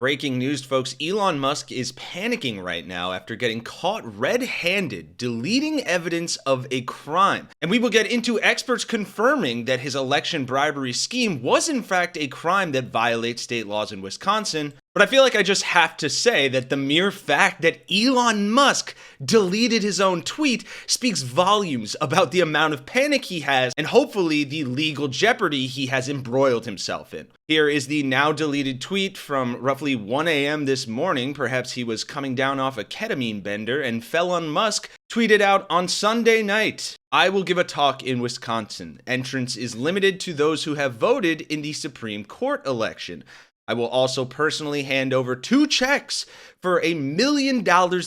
Breaking news, folks. Elon Musk is panicking right now after getting caught red-handed deleting evidence of a crime. And we will get into experts confirming that his election bribery scheme was in fact a crime that violates state laws in Wisconsin. But I feel like I just have to say that the mere fact that Elon Musk deleted his own tweet speaks volumes about the amount of panic he has and hopefully the legal jeopardy he has embroiled himself in. Here is the now deleted tweet from roughly 1 a.m. this morning. Perhaps he was coming down off a ketamine bender and fell on Musk. Tweeted out on Sunday night, "I will give a talk in Wisconsin. Entrance is limited to those who have voted in the Supreme Court election. I will also personally hand over 2 checks for $1 million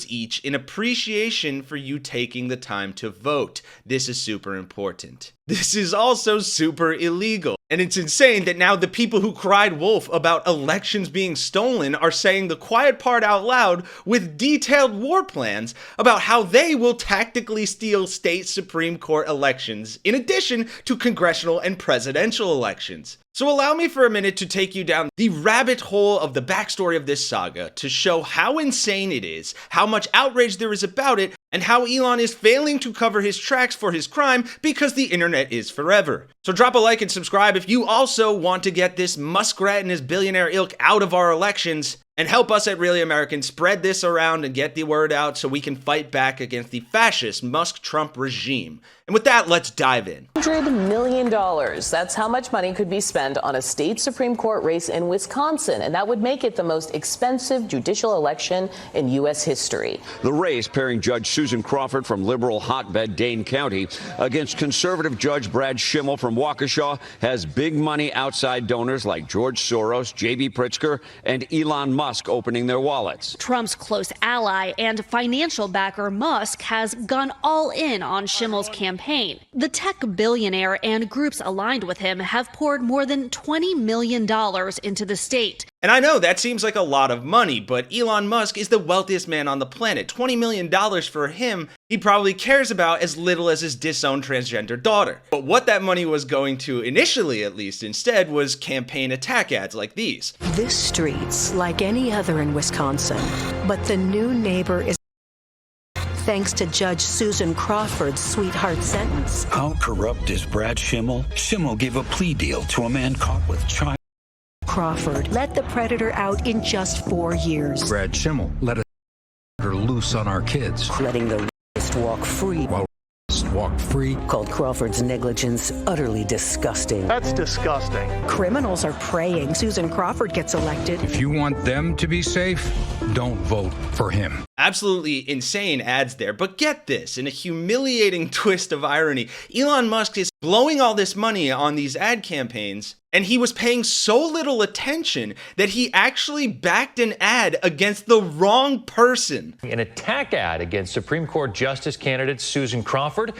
each in appreciation for you taking the time to vote. This is super important." This is also super illegal. And it's insane that now the people who cried wolf about elections being stolen are saying the quiet part out loud with detailed war plans about how they will tactically steal state Supreme Court elections in addition to congressional and presidential elections. So allow me for a minute to take you down the rabbit hole of the backstory of this saga to show how insane it is, how much outrage there is about it, and how Elon is failing to cover his tracks for his crime because the internet is forever. So drop a like and subscribe if you also want to get this muskrat and his billionaire ilk out of our elections, and help us at Really American spread this around and get the word out so we can fight back against the fascist Musk-Trump regime. And with that, let's dive in. $100 million. That's how much money could be spent on a state Supreme Court race in Wisconsin, and that would make it the most expensive judicial election in U.S. history. The race pairing Judge Susan Crawford from liberal hotbed Dane County against conservative Judge Brad Schimmel from Waukesha has big money outside donors like George Soros, J.B. Pritzker, and Elon Musk opening their wallets. Trump's close ally and financial backer Musk has gone all in on Schimmel's campaign. The tech billionaire and groups aligned with him have poured more than $20 million into the state. And I know that seems like a lot of money, but Elon Musk is the wealthiest man on the planet. $20 million for him, he probably cares about as little as his disowned transgender daughter. But what that money was going to, initially at least, instead was campaign attack ads like these. This street's like any other in Wisconsin, but the new neighbor is thanks to Judge Susan Crawford's sweetheart sentence. How corrupt is Brad Schimmel? Schimmel gave a plea deal to a man caught with child. Crawford let the predator out in just 4 years. Brad Schimmel let her loose on our kids. Letting the rapist walk free. While walk free. Called Crawford's negligence utterly disgusting. That's disgusting. Criminals are praying Susan Crawford gets elected. If you want them to be safe, don't vote for him. Absolutely insane ads there, but get this, in a humiliating twist of irony, Elon Musk is blowing all this money on these ad campaigns, and he was paying so little attention that he actually backed an ad against the wrong person. An attack ad against Supreme Court Justice candidate Susan Crawford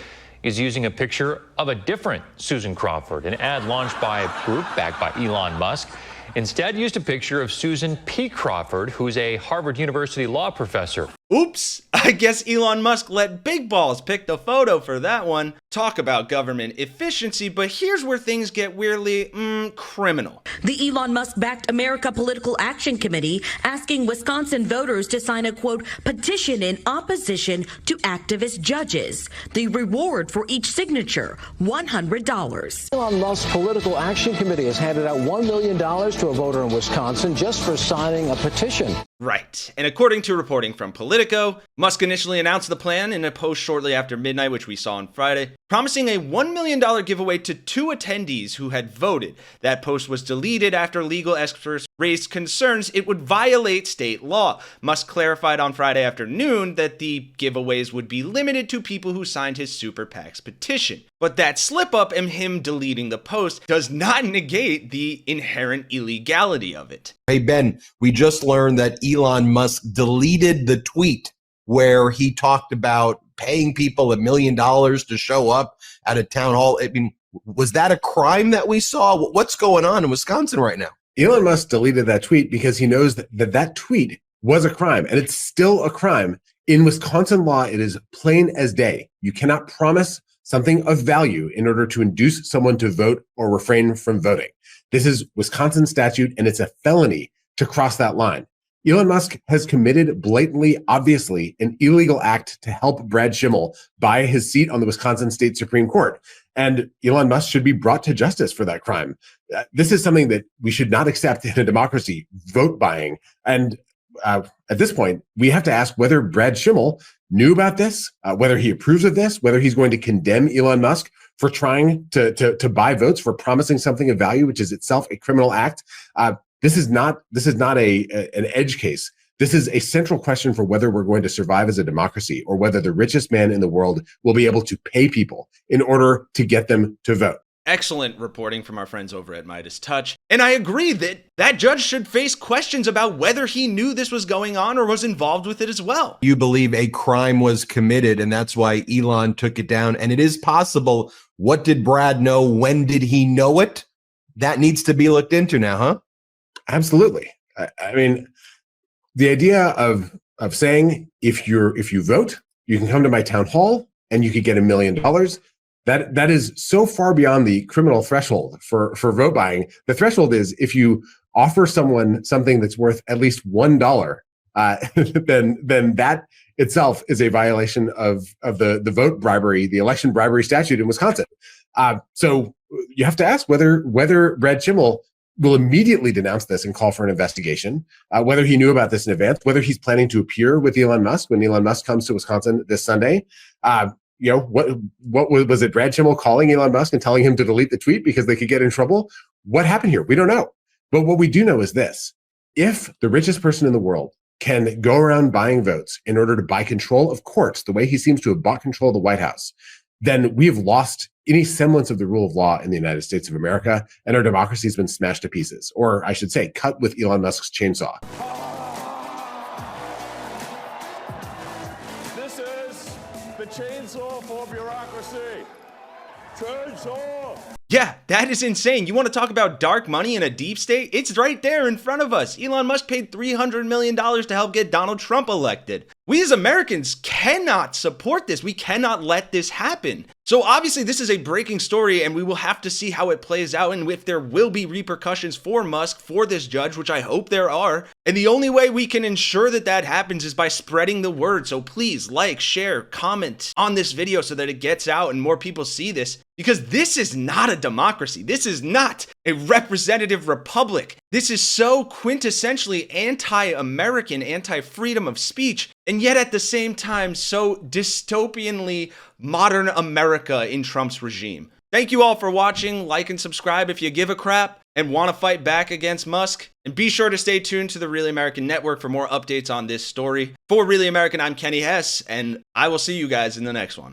is using a picture of a different Susan Crawford. An ad launched by a group backed by Elon Musk instead used a picture of Susan P. Crawford, who's a Harvard University law professor. Oops, I guess Elon Musk let big balls pick the photo for that one. Talk about government efficiency, but here's where things get weirdly, criminal. The Elon Musk-backed America Political Action Committee asking Wisconsin voters to sign a, quote, petition in opposition to activist judges. The reward for each signature, $100. Elon Musk's Political Action Committee has handed out $1 million to a voter in Wisconsin just for signing a petition. Right, and according to reporting from Politico, Musk initially announced the plan in a post shortly after midnight, which we saw on Friday, promising a $1 million giveaway to 2 attendees who had voted. That post was deleted after legal experts raised concerns it would violate state law. Musk clarified on Friday afternoon that the giveaways would be limited to people who signed his Super PAC's petition. But that slip-up and him deleting the post does not negate the inherent illegality of it. Hey, Ben, we just learned that Elon Musk deleted the tweet where he talked about paying people $1 million to show up at a town hall. I mean, was that a crime that we saw? What's going on in Wisconsin right now? Elon Musk deleted that tweet because he knows that tweet was a crime, and it's still a crime. In Wisconsin law, it is plain as day. You cannot promise something of value in order to induce someone to vote or refrain from voting. This is Wisconsin statute, and it's a felony to cross that line. Elon Musk has committed blatantly, obviously, an illegal act to help Brad Schimmel buy his seat on the Wisconsin State Supreme Court. And Elon Musk should be brought to justice for that crime. This is something that we should not accept in a democracy, vote buying. And at this point, we have to ask whether Brad Schimmel knew about this, whether he approves of this, whether he's going to condemn Elon Musk for trying to buy votes, for promising something of value, which is itself a criminal act. This is not an edge case. This is a central question for whether we're going to survive as a democracy, or whether the richest man in the world will be able to pay people in order to get them to vote. Excellent reporting from our friends over at Midas Touch. And I agree that that judge should face questions about whether he knew this was going on or was involved with it as well. You believe a crime was committed, and that's why Elon took it down. And it is possible. What did Brad know? When did he know it? That needs to be looked into now, huh? Absolutely. I mean, the idea of saying if you vote, you can come to my town hall and you could get $1 million. That is so far beyond the criminal threshold for vote buying. The threshold is if you offer someone something that's worth at least $1, then that itself is a violation of the vote bribery, the election bribery statute in Wisconsin. So you have to ask whether Brad Schimmel will immediately denounce this and call for an investigation, whether he knew about this in advance, whether he's planning to appear with Elon Musk when Elon Musk comes to Wisconsin this Sunday. What was it? Brad Schimmel calling Elon Musk and telling him to delete the tweet because they could get in trouble? What happened here? We don't know. But what we do know is this: if the richest person in the world can go around buying votes in order to buy control of courts, the way he seems to have bought control of the White House, then we have lost any semblance of the rule of law in the United States of America, and our democracy has been smashed to pieces, or I should say, cut with Elon Musk's chainsaw. This is the chainsaw for bureaucracy. Chainsaw! Yeah, that is insane. You want to talk about dark money in a deep state? It's right there in front of us. Elon Musk paid $300 million to help get Donald Trump elected. We as Americans cannot support this. We cannot let this happen. So obviously this is a breaking story, and we will have to see how it plays out and if there will be repercussions for Musk, for this judge, which I hope there are. And the only way we can ensure that that happens is by spreading the word. So please like, share, comment on this video so that it gets out and more people see this, because this is not a democracy. This is not a representative republic. This is so quintessentially anti-American, anti-freedom of speech, and yet at the same time, so dystopianly modern America in Trump's regime. Thank you all for watching. Like and subscribe if you give a crap and want to fight back against Musk. And be sure to stay tuned to the Really American Network for more updates on this story. For Really American, I'm Kenny Hesse, and I will see you guys in the next one.